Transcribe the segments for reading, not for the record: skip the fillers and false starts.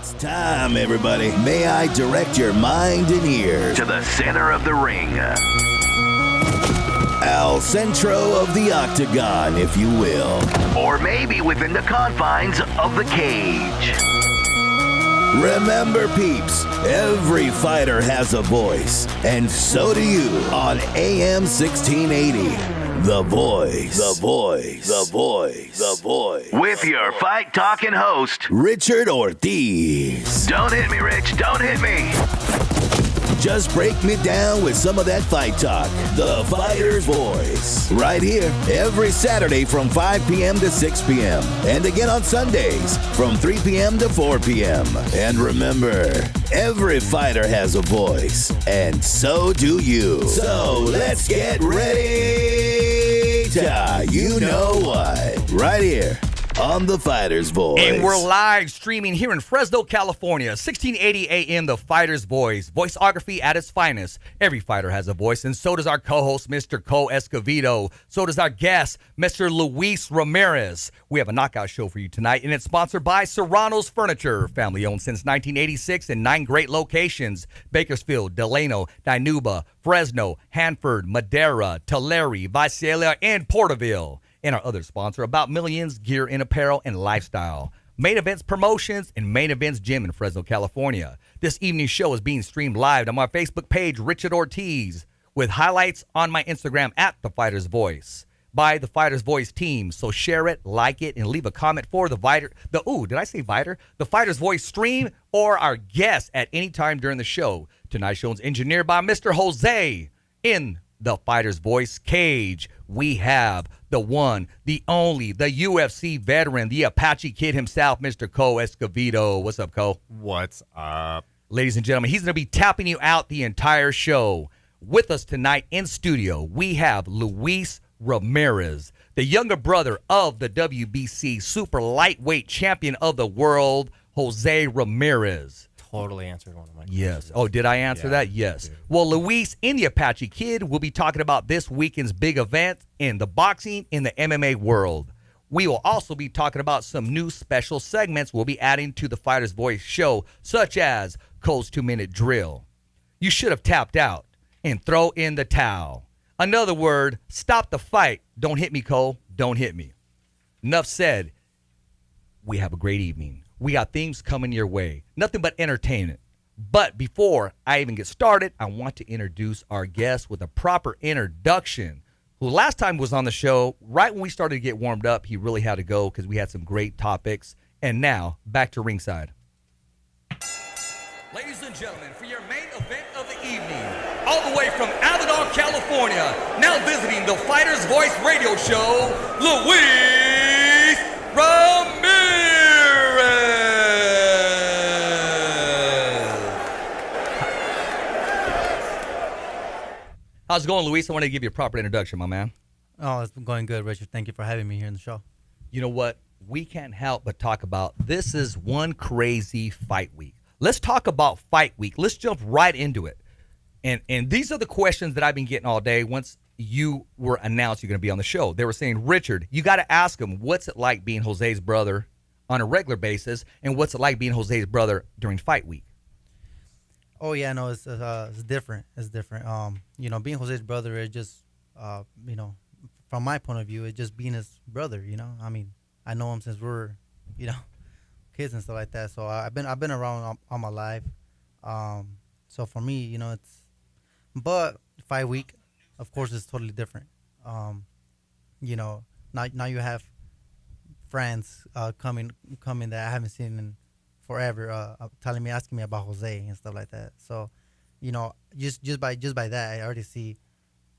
It's time, everybody. May I direct your mind and ears to the center of the ring. Al centro of the octagon, if you will. Or maybe within the confines of the cage. Remember, peeps, every fighter has a voice, and so do you on AM 1680. The Voice. The Voice. The Voice. The Voice. With your fight-talking host, Richard Ortiz. Don't hit me, Rich. Don't hit me. Just break me down with some of that fight talk. The Fighter's Voice. Right here, every Saturday from 5 p.m. to 6 p.m. And again on Sundays from 3 p.m. to 4 p.m. And remember, every fighter has a voice, and so do you. So let's get ready to you know what. Right here on The Fighter's Voice. And we're live streaming here in Fresno, California. 1680 AM, The Fighter's Voice. Voiceography at its finest. Every fighter has a voice, and so does our co-host, Mr. Cole Escovedo. So does our guest, Mr. Luis Ramirez. We have a knockout show for you tonight, and it's sponsored by Serrano's Furniture. Family-owned since 1986 in 9 great locations. Bakersfield, Delano, Dinuba, Fresno, Hanford, Madera, Tulare, Visalia, and Porterville. And our other sponsor, About Millions, Gear and Apparel and Lifestyle. Main Events Promotions and Main Events Gym in Fresno, California. This evening's show is being streamed live on my Facebook page, Richard Ortiz, with highlights on my Instagram at The Fighter's Voice by The Fighter's Voice team. So share it, like it, and leave a comment for the Fighter's Voice stream or our guest at any time during the show. Tonight's show is engineered by Mr. Jose in The Fighter's Voice cage. We have the one, the only, the UFC veteran, the Apache Kid himself, Mr. Cole Escovedo. What's up, Cole? What's up? Ladies and gentlemen, he's going to be tapping you out the entire show. With us tonight in studio, we have Luis Ramirez, the younger brother of the WBC super lightweight champion of the world, Jose Ramirez. Totally answered one of my questions. Yes. Oh, did I answer that? Yes. Dude. Well, Luis in the Apache Kid will be talking about this weekend's big event in the boxing in the MMA world. We will also be talking about some new special segments we'll be adding to the Fighter's Voice show, such as Cole's 2-minute drill. You should have tapped out and throw in the towel. Another word, stop the fight. Don't hit me, Cole. Don't hit me. Enough said. We have a great evening. We got things coming your way. Nothing but entertainment. But before I even get started, I want to introduce our guest with a proper introduction, who last time was on the show. Right when we started to get warmed up, he really had to go because we had some great topics. And now, back to ringside. Ladies and gentlemen, for your main event of the evening, all the way from Avalon, California, now visiting the Fighter's Voice radio show, Luis Ramirez. How's it going, Luis? I want to give you a proper introduction, my man. Oh, it's going good, Richard. Thank you for having me here in the show. You know what? We can't help but talk about this is one crazy fight week. Let's talk about fight week. Let's jump right into it. And these are the questions that I've been getting all day once you were announced you're going to be on the show. They were saying, Richard, you got to ask him, what's it like being Jose's brother on a regular basis, and what's it like being Jose's brother during fight week? Oh yeah, no, it's different. It's different. Being Jose's brother is just, from my point of view, it's just being his brother. I mean, I know him since we're, kids and stuff like that. So I've been around all my life. So for me, but fight week, of course, is totally different. Now you have friends coming that I haven't seen in forever, asking me about Jose and stuff like that. So, just by that, I already see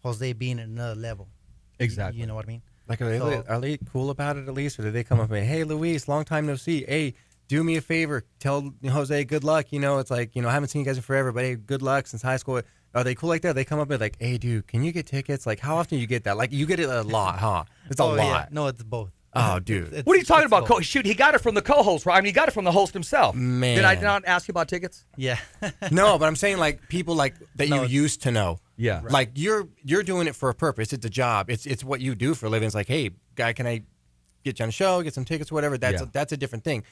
Jose being at another level. Exactly. You know what I mean? Like, are they cool about it at least, or do they come up and say, hey, Luis, long time no see. Hey, do me a favor, tell Jose good luck. It's like, I haven't seen you guys in forever, but hey, good luck since high school. Are they cool like that? They come up and like, hey, dude, can you get tickets? Like, how often do you get that? Like, you get it a lot, huh? It's a lot. Yeah. No, it's both. Oh, dude. What are you talking about? Shoot, he got it from the co-host, right? I mean, he got it from the host himself. Man. Did I not ask you about tickets? Yeah. No, but I'm saying like people like that you used to know. Yeah. Right. Like you're doing it for a purpose. It's a job. It's what you do for a living. It's like, hey, guy, can I get you on a show, get some tickets, whatever? That's a different thing.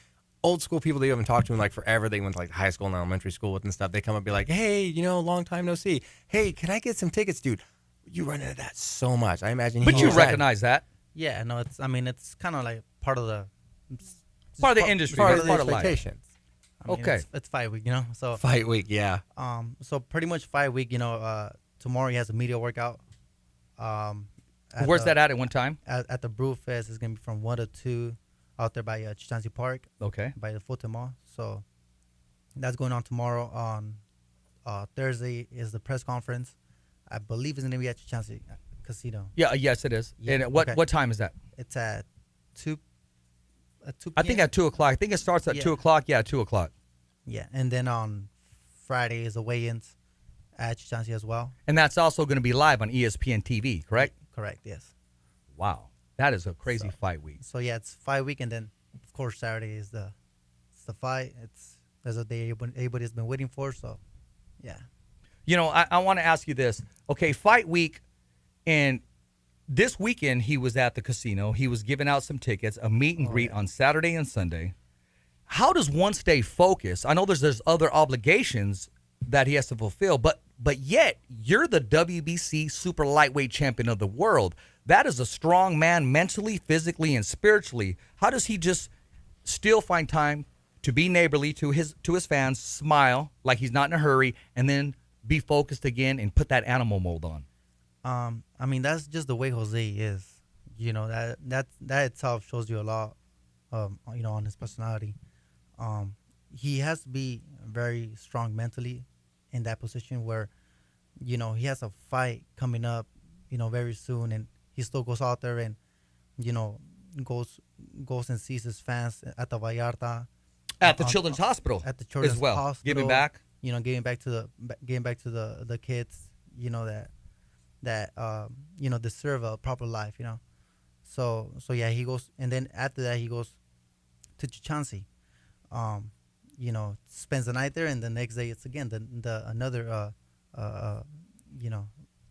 old school people that you haven't talked to in like forever. They went to like high school and elementary school with and stuff. They come up and be like, hey, long time no see. Hey, can I get some tickets, dude? You run into that so much. I imagine. But you recognize that. Yeah, no, it's kind of like part of the industry, part of the part of life. expectations. Okay. It's fight week, So Fight week, yeah. so pretty much fight week, tomorrow he has a media workout. Where's that at one time? At the Brew Fest. It's gonna be from 1 to 2 out there by Chichansi Park. Okay. By the Fulton Mall. So that's going on tomorrow. On Thursday is the press conference. I believe it's gonna be at Chichansi Casino. Yeah. Yes, it is. Yeah, And what okay. what time is that? It's at 2. At 2 p.m. I think at 2 o'clock. I think it starts at 2 o'clock. Yeah, 2 o'clock. Yeah, and then on Friday is the weigh-ins at Chichansi as well. And that's also going to be live on ESPN TV, correct? Correct. Yes. Wow, that is a crazy fight week. So yeah, it's fight week, and then of course Saturday is the fight. There's a day everybody's been waiting for. So, yeah. I want to ask you this. Okay, fight week, and this weekend he was at the casino. He was giving out some tickets, a meet and greet on Saturday and Sunday. How does one stay focused? I know there's other obligations that he has to fulfill, but yet you're the WBC super lightweight champion of the world. That is a strong man mentally, physically, and spiritually. How does he just still find time to be neighborly to his fans, smile like he's not in a hurry, and then be focused again and put that animal mold on? I mean, that's just the way Jose is. That itself shows you a lot, on his personality. He has to be very strong mentally in that position where, he has a fight coming up, very soon, and he still goes out there and, goes and sees his fans at the Vallarta. At the Children's Hospital. At the Children's as well. Hospital. Giving back. Giving back to the kids, that deserve a proper life, So yeah, he goes, and then after that he goes to Chichansi, spends the night there, and the next day it's again another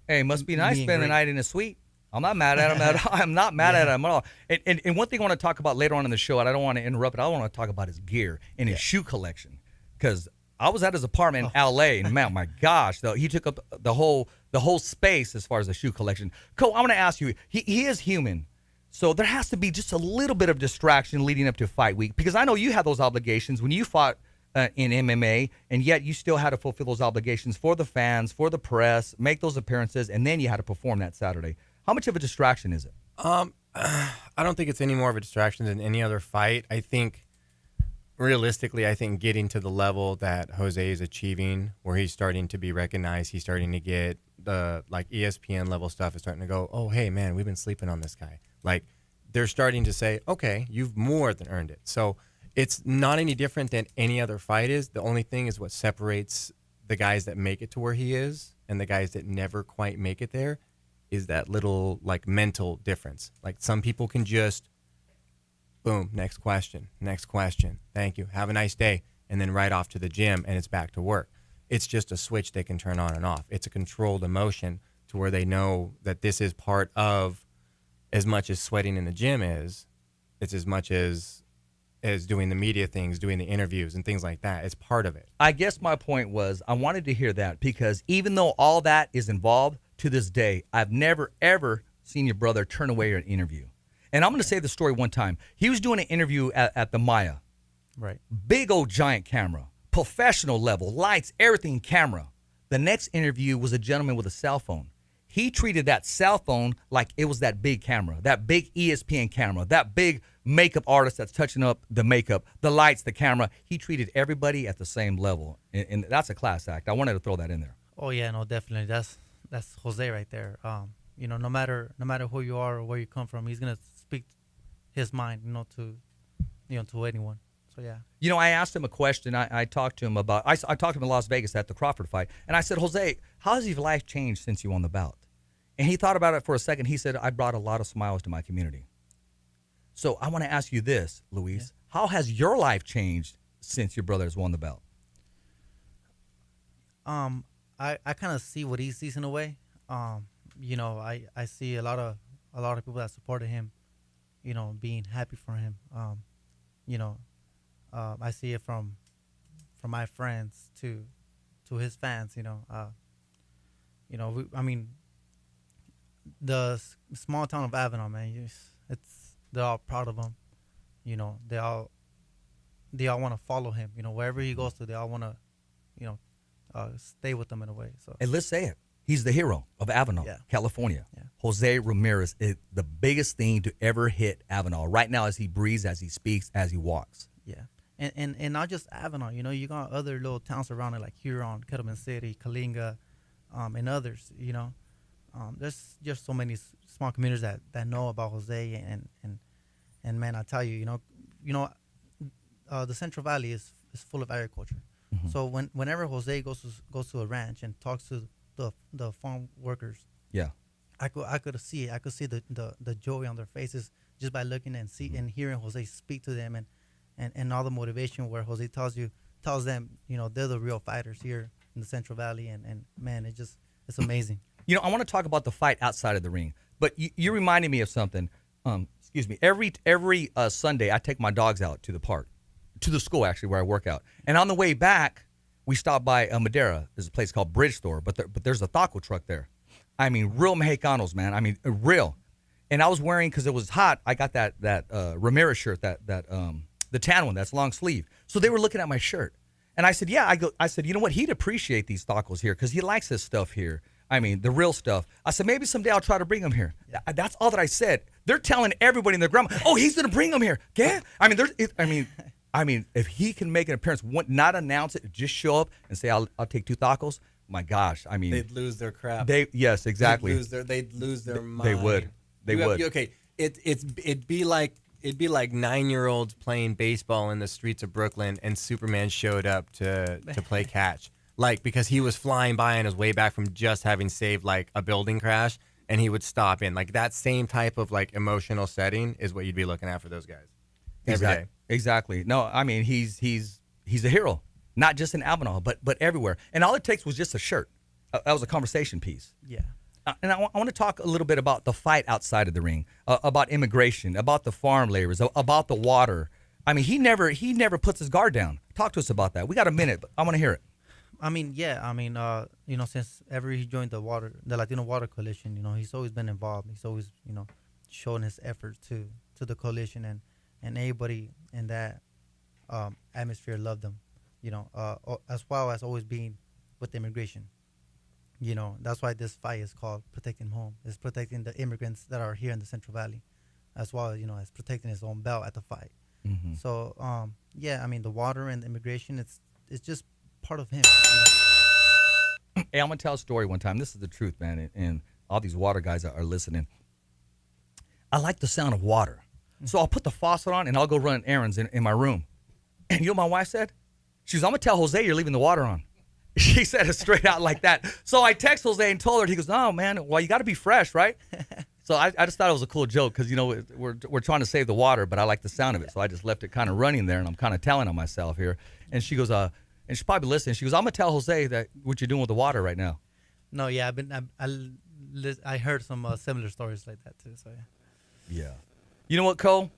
Hey, must be nice meet and spending the greet. night in a suite. I'm not mad at him at all. I'm not mad at him at all. And one thing I want to talk about later on in the show, and I don't want to interrupt it, I want to talk about his gear and his shoe collection. Because I was at his apartment in L.A., and man, my gosh, though, he took up the whole space as far as the shoe collection. Cole, I want to ask you, he is human. So there has to be just a little bit of distraction leading up to fight week, because I know you had those obligations when you fought in MMA, and yet you still had to fulfill those obligations for the fans, for the press, make those appearances, and then you had to perform that Saturday. How much of a distraction is it? I don't think it's any more of a distraction than any other fight. I think, realistically, getting to the level that Jose is achieving, where he's starting to be recognized, he's starting to get the ESPN level stuff is starting to go, oh, hey, man, we've been sleeping on this guy. They're starting to say, okay, you've more than earned it. So it's not any different than any other fight is. The only thing is what separates the guys that make it to where he is and the guys that never quite make it there is that little mental difference. Some people can just, boom, next question, thank you, have a nice day, and then right off to the gym and it's back to work. It's just a switch they can turn on and off. It's a controlled emotion to where they know that this is part of, as much as sweating in the gym is, it's as much as doing the media things, doing the interviews and things like that. It's part of it. I guess my point was I wanted to hear that, because even though all that is involved, to this day, I've never, ever seen your brother turn away an interview. And I'm going to say the story one time. He was doing an interview at the Maya. Right. Big old giant camera, professional level, lights, everything camera. The next interview was a gentleman with a cell phone. He treated that cell phone like it was that big camera, that big ESPN camera, that big makeup artist that's touching up the makeup, the lights, the camera. He treated everybody at the same level. And that's a class act. I wanted to throw that in there. Oh yeah, no, definitely. That's Jose right there. No matter who you are or where you come from, he's gonna speak his mind, to anyone. So yeah. I asked him a question. I talked to him about. I talked to him in Las Vegas at the Crawford fight, and I said, Jose, how has your life changed since you won the bout? And he thought about it for a second. He said, I brought a lot of smiles to my community. So I want to ask you this, Luis. Yeah. How has your life changed since your brother has won the belt? I kind of see what he sees in a way. I see a lot of people that supported him, being happy for him. I see it from my friends to his fans. I mean, the small town of Avenal, man. They're all proud of him. They all want to follow him. Wherever he goes to, they all want to, stay with him in a way. So. And let's say it. He's the hero of Avenal, California. Yeah. Jose Ramirez is the biggest thing to ever hit Avenal right now as he breathes, as he speaks, as he walks. Yeah. And not just Avenal. You got other little towns around it like Huron, Kettleman City, Kalinga, and others. There's just so many small communities that know about Jose. And man, I tell you, the Central Valley is full of agriculture. Mm-hmm. So whenever Jose goes to a ranch and talks to the farm workers, I could see it. I could see the joy on their faces just by looking and hearing Jose speak to them and all the motivation where Jose tells them they're the real fighters here in the Central Valley, and man, it's amazing. I want to talk about the fight outside of the ring, but you reminded me of something. Excuse me. Every Sunday, I take my dogs out to the park, to the school actually where I work out, and on the way back, we stop by Madera. There's a place called Bridge Store, but there's a taco truck there. I mean, real Mexicanos, man. I mean, real. And I was wearing, because it was hot, I got that Ramirez shirt, the tan one that's long sleeve. So they were looking at my shirt, and I said, I said, you know what? He'd appreciate these tacos here because he likes this stuff here. I mean, the real stuff. I said, maybe someday I'll try to bring him here. That's all that I said. They're telling everybody in their grandma, oh, he's gonna bring him here. Yeah. I mean, if he can make an appearance, not announce it, just show up and say, I'll take 2 tacos. My gosh, I mean, they'd lose their crap. Yes, exactly. They'd lose their mind. They would. They would. Okay, it'd be like 9-year-olds playing baseball in the streets of Brooklyn, and Superman showed up to play catch, because he was flying by on his way back from just having saved a building crash, and he would stop in. That same type of emotional setting is what you'd be looking at for those guys. Every day. Exactly. No, I mean, he's a hero, not just in Avenal, but everywhere. And all it takes was just a shirt. That was a conversation piece. Yeah. And I want to talk a little bit about the fight outside of the ring, about immigration, about the farm laborers, about the water. I mean, he never puts his guard down. Talk to us about that. We got a minute, but I want to hear it. I mean, since ever he joined the Latino Water Coalition, he's always been involved. He's always, shown his efforts to the coalition, and everybody in that atmosphere loved him, as well as always being with immigration. That's why this fight is called Protecting Home. It's protecting the immigrants that are here in the Central Valley, as well as, as protecting his own belt at the fight. Mm-hmm. So, the water and the immigration, it's just part of him. Hey, I'm going to tell a story one time. This is the truth, man, and all these water guys are listening. I like the sound of water. So I'll put the faucet on, and I'll go run errands in my room. And you know what my wife said? She was, I'm going to tell Jose you're leaving the water on. She said it straight out like that. So I text Jose and told her, he goes, oh, man, well, you got to be fresh, right? So I just thought it was a cool joke because, we're trying to save the water, but I like the sound of it. So I just left it kind of running there, and I'm kind of telling on myself here. And she goes, and she's probably listening. She goes, I'm going to tell Jose that what you're doing with the water right now. No, yeah, I heard some similar stories like that, too. So, yeah. You know what, Cole?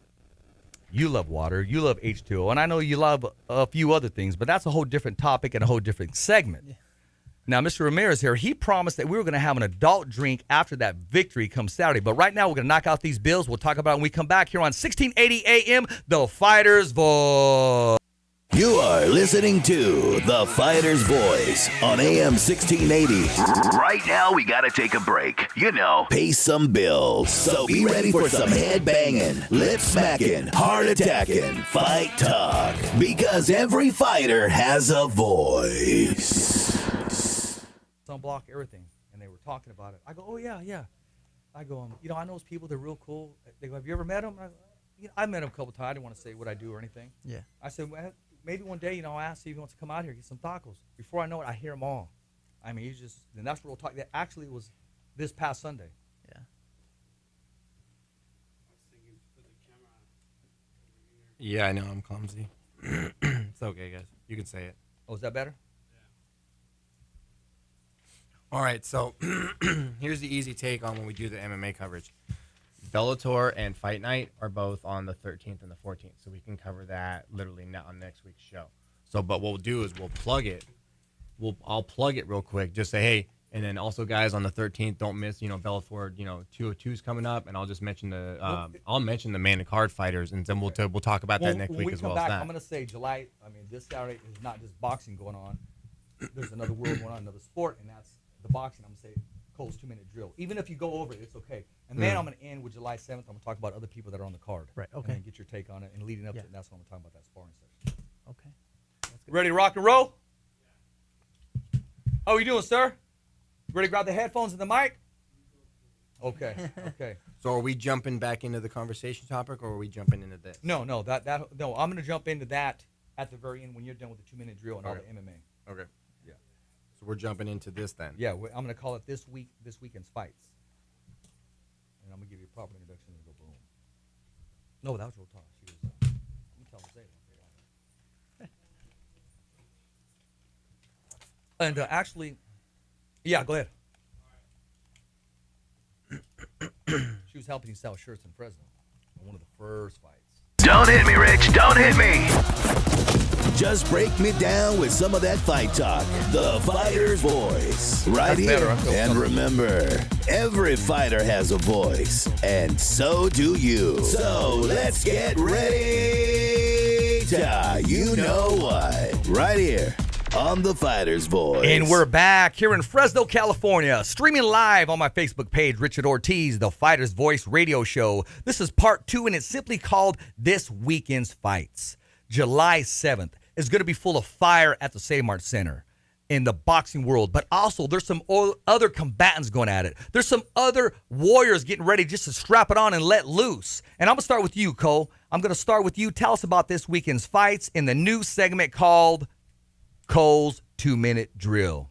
You love water. You love H2O. And I know you love a few other things, but that's a whole different topic and a whole different segment. Yeah. Now, Mr. Ramirez here, he promised that we were going to have an adult drink after that victory come Saturday. But right now, we're going to knock out these bills. We'll talk about it when we come back here on 1680 AM, The Fighter's Voice. You are listening to The Fighter's Voice on AM 1680. Right now, we gotta take a break. Pay some bills. So be ready for some head banging, lip smacking, heart attacking, fight talk. Because every fighter has a voice. Unblock everything. And they were talking about it. I go, oh, yeah. I go, I know those people, they're real cool. They go, have you ever met them? I met them a couple times. I didn't want to say what I do or anything. Yeah. I said, well, maybe one day, I'll ask if he wants to come out here and get some tacos. Before I know it, I hear them all. I mean, and that's real talk. That actually was this past Sunday. Yeah. Yeah, I know. I'm clumsy. It's okay, guys. You can say it. Oh, is that better? Yeah. All right, so here's the easy take on when we do the MMA coverage. Bellator and Fight Night are both on the 13th and the 14th, so we can cover that literally now on next week's show. So, but what we'll do is we'll plug it. I'll plug it real quick. Just say, hey, and then also, guys, on the 13th, don't miss, Bellator, 202's coming up, and I'll just mention I'll mention the main card fighters, and then we'll talk about that next week as well. Back, I'm going to say July. This Saturday is not just boxing going on. There's another world going on, another sport, and that's the boxing. I'm going to say Cole's 2-minute drill. Even if you go over it, it's okay. And then I'm going to end with July 7th. I'm going to talk about other people that are on the card. Right. Okay. And get your take on it, and leading up to it, that's what I'm talking about, that sparring session. Okay. Ready to rock and roll? How are you doing, sir? Ready to grab the headphones and the mic? Okay. So are we jumping back into the conversation topic, or are we jumping into this? No. I'm going to jump into that at the very end when you're done with the 2-minute drill and all the MMA. Okay. Yeah. So we're jumping into this then. Yeah, I'm going to call it this weekend's fights, and I'm going to give you a proper introduction and go boom. No, that was real talk. She was. Let me tell Jose. And actually, yeah, go ahead. She was helping you sell shirts in Fresno on one of the first fights. Don't hit me, Rich. Don't hit me. Just break me down with some of that fight talk. The fighter's voice. Right That's here. better. I feel And comfortable. remember, every fighter has a voice. And so do you. So let's get ready to you know what. Right here on The Fighter's Voice. And we're back here in Fresno, California, streaming live on my Facebook page, Richard Ortiz, The Fighter's Voice radio show. This is part 2, and it's simply called This Weekend's Fights. July 7th is going to be full of fire at the Save Mart Center in the boxing world, but also there's some other combatants going at it. There's some other warriors getting ready just to strap it on and let loose. And I'm going to start with you, Cole. I'm going to start with you. Tell us about this weekend's fights in the new segment called Cole's 2-minute drill.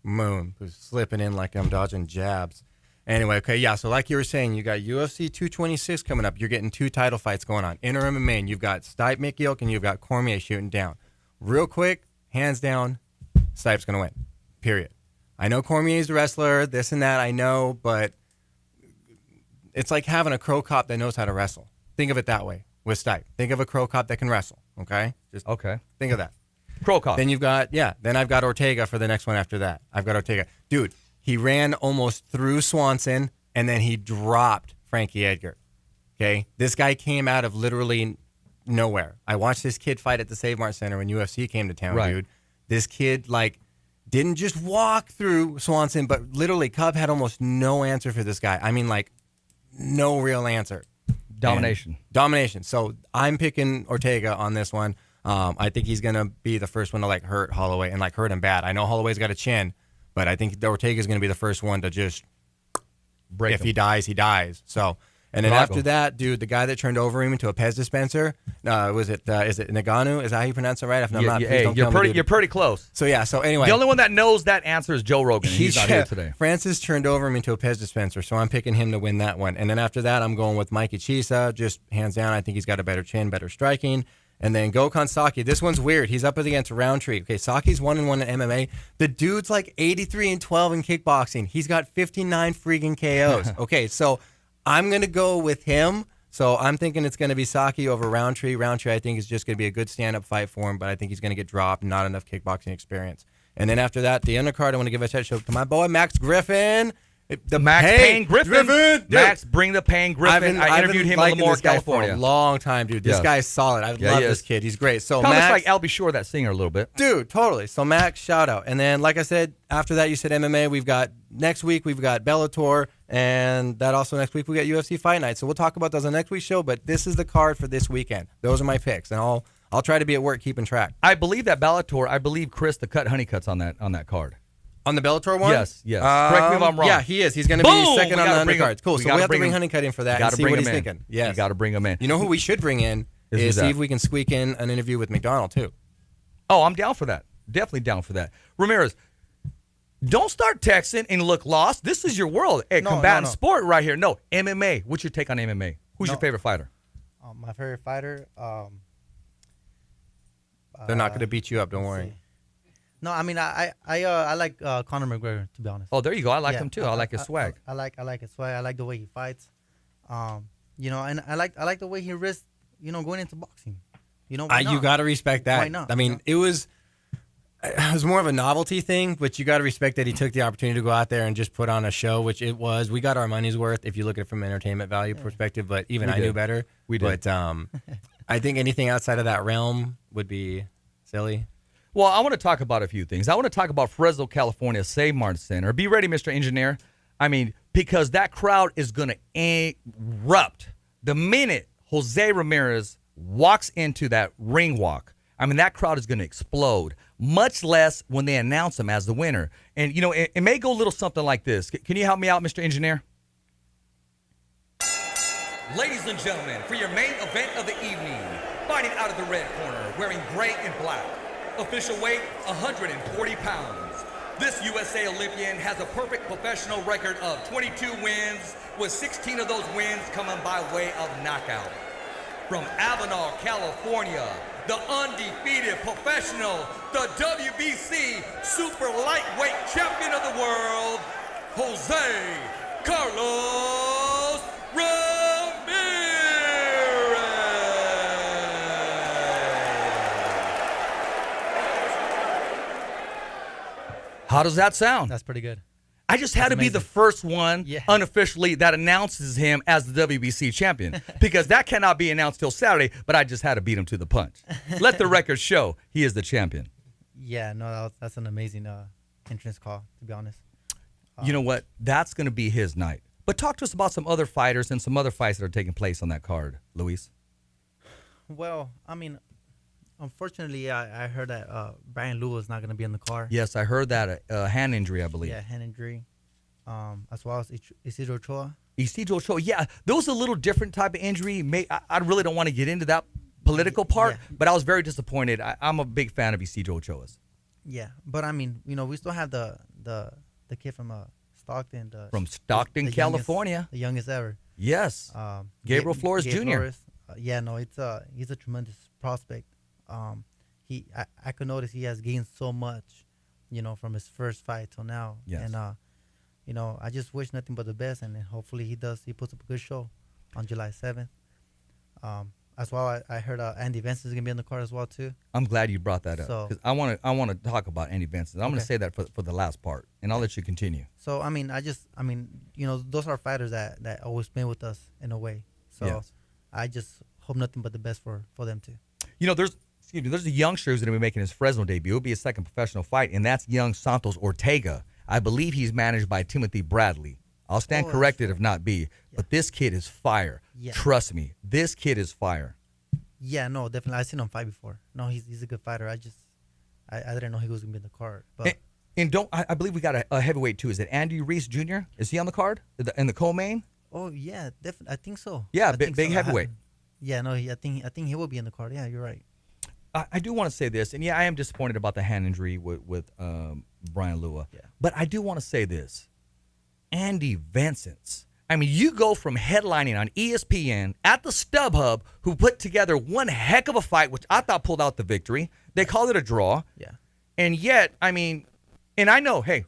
Moon was slipping in like I'm dodging jabs. Anyway, okay, yeah, so like you were saying, you got UFC 226 coming up. You're getting 2 title fights going on. Inter MMA, and you've got Stipe McYilk and you've got Cormier shooting down. Real quick, hands down, Stipe's going to win, period. I know Cormier's the wrestler, this and that, I know, but it's like having a crow cop that knows how to wrestle. Think of it that way with Stipe. Think of a crow cop that can wrestle, okay? Just think of that. Crow cop. Then you've got, then I've got Ortega for the next one after that. I've got Ortega. Dude, he ran almost through Swanson, and then he dropped Frankie Edgar. Okay? This guy came out of literally nowhere. I watched this kid fight at the Save Mart Center when UFC came to town, dude. This kid, didn't just walk through Swanson, but literally Cub had almost no answer for this guy. I mean, no real answer. Domination. So I'm picking Ortega on this one. I think he's going to be the first one to hurt Holloway and hurt him bad. I know Holloway's got a chin, but I think Ortega's going to be the first one to just break him. He dies, he dies. So, and then after that, dude, the guy that turned over him into a Pez dispenser, is it Nagano? Is that how you pronounce it right? If I'm not, you're pretty close. So yeah, so anyway. The only one that knows that answer is Joe Rogan. He's not here today. Francis turned over him into a Pez dispenser, so I'm picking him to win that one. And then after that, I'm going with Mikey Chisa, just hands down. I think he's got a better chin, better striking. And then Gokhan Saki. This one's weird. He's up against Roundtree. Okay, Saki's 1-1 in MMA. The dude's 83-12 in kickboxing. He's got 59 freaking KOs. Okay, so I'm going to go with him. So I'm thinking it's going to be Saki over Roundtree. Roundtree, I think, is just going to be a good stand-up fight for him, but I think he's going to get dropped. Not enough kickboxing experience. And then after that, the undercard, I want to give a shout out to my boy, Max Griffin. Payne Griffin. Max, bring the Payne Griffin. I interviewed him in Lemoore, California. For a long time, dude. This guy's solid. I love this kid. He's great. So Max, Max, like Albie Shore, that singer, a little bit. Dude, totally. So Max, shout out. And then, like I said, after that, you said MMA. We've got next week. We've got Bellator, and that also next week we got UFC Fight Night. So we'll talk about those on next week's show. But this is the card for this weekend. Those are my picks, and I'll try to be at work keeping track. I believe that Bellator. I believe Chris the Cut Honeycutt's on that card. On the Bellator one? Yes. Correct me if I'm wrong. Yeah, he is. He's going to be second on the undercards. Cool. So we have to bring Honeycutt in for that and see what he's thinking. Yes. You got to bring him in. You know who we should bring in is see if we can squeak in an interview with McDonald, too. Oh, I'm down for that. Definitely down for that. Ramirez, don't start texting and look lost. This is your world. Hey, combatant sport right here. No, MMA. What's your take on MMA? Who's your favorite fighter? My favorite fighter. They're not going to beat you up. Don't worry. No, I mean I like Conor McGregor, to be honest. Oh, there you go. I like him too. I like his swag. I like his swag. I like the way he fights, You know, and I like the way he risked, you know, going into boxing. You know, why You not? got to respect that. Why not? I mean, it was more of a novelty thing, but you got to respect that he took the opportunity to go out there and just put on a show, which it was. We got our money's worth if you look at it from an entertainment value perspective, but even I knew better. We did. But I think anything outside of that realm would be silly. Well, I want to talk about a few things. I want to talk about Fresno, California Save Mart Center. Be ready, Mr. Engineer. I mean, because that crowd is going to erupt the minute Jose Ramirez walks into that ring walk. I mean, that crowd is going to explode, much less when they announce him as the winner. And, you know, it may go a little something like this. Can you help me out, Mr. Engineer? Ladies and gentlemen, for your main event of the evening, fighting out of the red corner, wearing gray and black, official weight 140 pounds. This USA Olympian has a perfect professional record of 22 wins, with 16 of those wins coming by way of knockout. From Avenal, California, the undefeated professional, the WBC super lightweight champion of the world, Jose Carlos Ramirez. How does that sound? That's pretty good. I just had to be the first one unofficially that announces him as the WBC champion, because that cannot be announced till Saturday, but I just had to beat him to the punch. Let the record show he is the champion. Yeah, no, that's an amazing entrance call, to be honest. You know what? That's going to be his night. But talk to us about some other fighters and some other fights that are taking place on that card, Luis. Well, I mean, unfortunately, I heard that Brian Lua is not going to be in the car. Yes, I heard that. A hand injury, I believe. Yeah, hand injury. As well as Isidro Ochoa. Isidro Ochoa, yeah. Those a little different type of injury. I really don't want to get into that political part, but I was very disappointed. I'm a big fan of Isidro Ochoa's. Yeah, but I mean, you know, we still have the kid from Stockton. From Stockton, California. The youngest ever. Yes. Gabriel Flores Jr. Flores. Yeah, no, he's a tremendous prospect. I could notice he has gained so much, you know, from his first fight till now. Yes. And you know, I just wish nothing but the best, and hopefully he puts up a good show on July 7th. As well, I heard Andy Vincent is gonna be in the card as well too. I'm glad you brought that up, So- because I want to talk about Andy Vincent. I'm going to say that for the last part, and I'll let you continue. So I mean, you know, those are fighters that always been with us in a way. So Yes. I just hope nothing but the best for them too. You know, there's a youngster who's going to be making his Fresno debut. It'll be his second professional fight, and that's young Santos Ortega. I believe he's managed by Timothy Bradley. I'll stand corrected if not be, but this kid is fire. Yeah. Trust me, this kid is fire. Yeah, no, definitely. I've seen him fight before. No, he's a good fighter. I didn't know he was gonna be in the card. But And I believe we got a heavyweight too. Is it Andy Reese Jr.? Is he on the card in the co-main? oh yeah, definitely. I think so. Yeah, I think big so. heavyweight. Yeah, no, I think he will be in the card. Yeah, you're right. I do want to say this, and yeah, I am disappointed about the hand injury with Brian Lua. Yeah. But I do want to say this. Andy Vincent. I mean, you go from headlining on ESPN at the StubHub, who put together one heck of a fight, which I thought pulled out the victory. They called it a draw. Yeah. And yet, I mean, and I know, hey,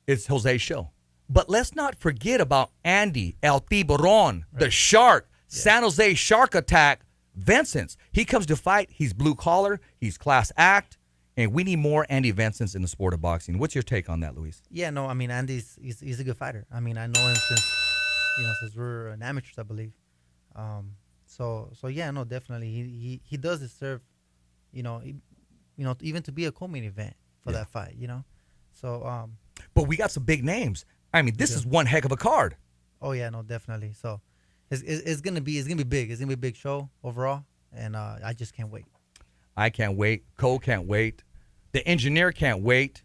it's Jose's show. But let's not forget about Andy El Tiburon, the Shark, San Jose Shark Attack, Vincent. He comes to fight. He's blue collar. He's class act. And we need more Andy Vincents in the sport of boxing. What's your take on that, Luis? Yeah, no, I mean Andy's he's a good fighter. I mean I know him since we're an amateurs, I believe. So yeah, no, definitely he does deserve, even to be a co-main event for that fight, you know. So But we got some big names. I mean, this is one heck of a card. oh yeah, no, definitely. So it's gonna be big. It's gonna be a big show overall, and I just can't wait. I can't wait. Cole can't wait. The engineer can't wait.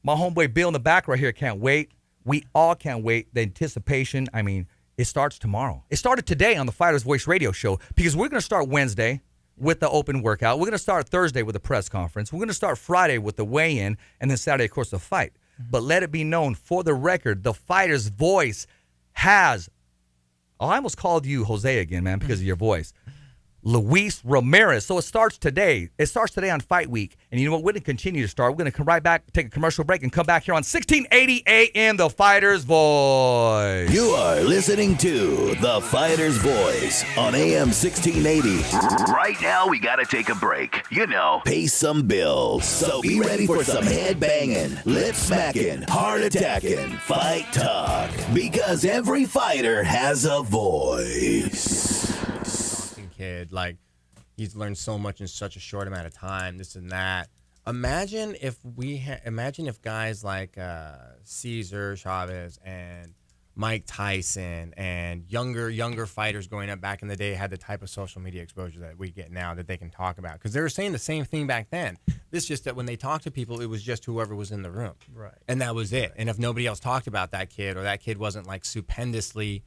My homeboy Bill in the back right here can't wait. We all can't wait. The anticipation, I mean, it starts tomorrow. It started today on the Fighter's Voice radio show, because we're going to start Wednesday with the open workout. We're going to start Thursday with the press conference. We're going to start Friday with the weigh-in, and then Saturday, of course, the fight. But let it be known, for the record, the Fighter's Voice has, I almost called you Jose again, man, because of your voice. Luis Ramirez. So it starts today. It starts today on Fight Week. And you know what? We're going to continue to start. We're going to come right back, take a commercial break, and come back here on 1680 AM, The Fighter's Voice. You are listening to The Fighter's Voice on AM 1680. Right now, we gotta take a break. You know. Pay some bills. So be ready for some head banging, lip smacking, heart attacking, fight talk. Because every fighter has a voice. Kid, like, he's learned so much in such a short amount of time, this and that. Imagine if guys like Cesar Chavez and Mike Tyson and younger fighters growing up back in the day had the type of social media exposure that we get now that they can talk about, because they were saying the same thing back then. This just that when they talked to people, it was just whoever was in the room, Right. and that was it. And if nobody else talked about that kid, or that kid wasn't like stupendously,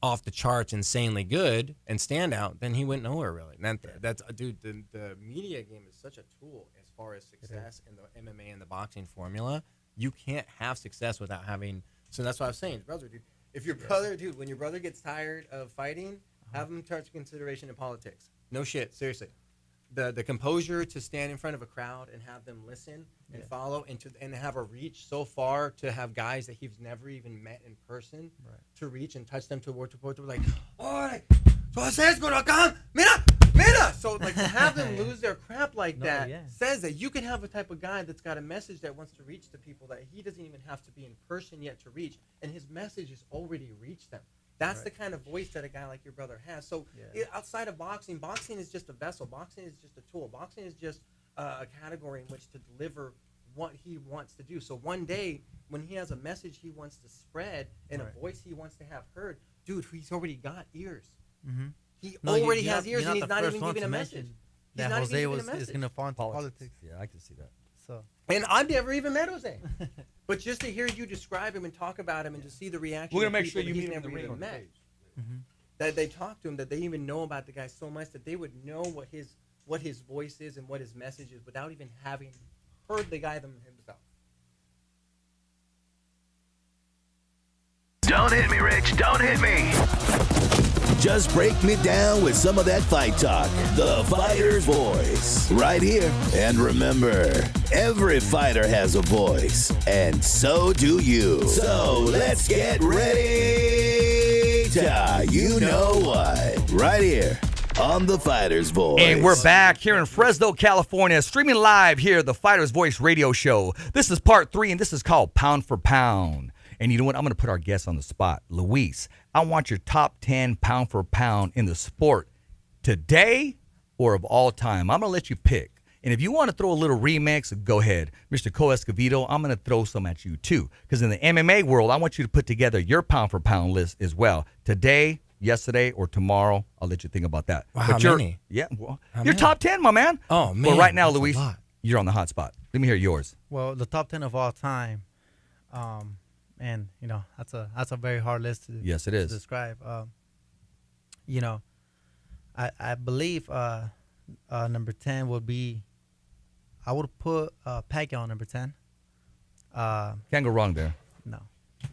off the charts, insanely good and stand out, then he went nowhere really. And that's dude. The media game is such a tool as far as success in the MMA and the boxing formula. You can't have success without having. So that's what I was saying, brother, dude. If your brother, dude, when your brother gets tired of fighting, have him touch consideration in politics. No shit, seriously. The composure to stand in front of a crowd and have them listen and follow and have a reach so far to have guys that he's never even met in person to reach and touch them to like, oh, Jose es por acá, mira. So like to have them lose their crap like that says that you can have a type of guy that's got a message that wants to reach the people that he doesn't even have to be in person yet to reach, and his message has already reached them. That's the kind of voice that a guy like your brother has. So outside of boxing is just a vessel. Boxing is just a tool. Boxing is just a category in which to deliver what he wants to do. So one day when he has a message he wants to spread and a voice he wants to have heard, dude, he's already got ears. Mm-hmm. He already has ears, and he's not even giving a message. That Jose is going to fall into politics. Yeah, I can see that. So. And I've never even met Jose. But just to hear you describe him and talk about him and to see the reaction, we're gonna of make sure people you he's meet him never in the even ring. met. That they talk to him, that they even know about the guy so much that they would know what his voice is and what his message is without even having heard the guy himself. Don't hit me, Rich. Don't hit me. Just break me down with some of that fight talk. The Fighter's Voice. Right here. And remember, every fighter has a voice. And so do you. So let's get ready to you know what. Right here on The Fighter's Voice. And we're back here in Fresno, California, streaming live here, The Fighter's Voice radio show. This is part 3, and this is called Pound for Pound. And you know what? I'm going to put our guest on the spot. Luis, I want your top 10 pound for pound in the sport today or of all time. I'm going to let you pick. And if you want to throw a little remix, go ahead. Mr. Cole Escovedo, I'm going to throw some at you too. Because in the MMA world, I want you to put together your pound for pound list as well. Today, yesterday, or tomorrow. I'll let you think about that. Wow, but how many? Yeah, well, How your many? top 10, my man. Oh, man. Well, right now, that's a Luis, lot. you're on the hot spot. Let me hear yours. Well, the top 10 of all time, and that's a very hard list to Yes, it is. describe. I believe number 10 would be, I would put Pacquiao on number 10. Can't go wrong there. No.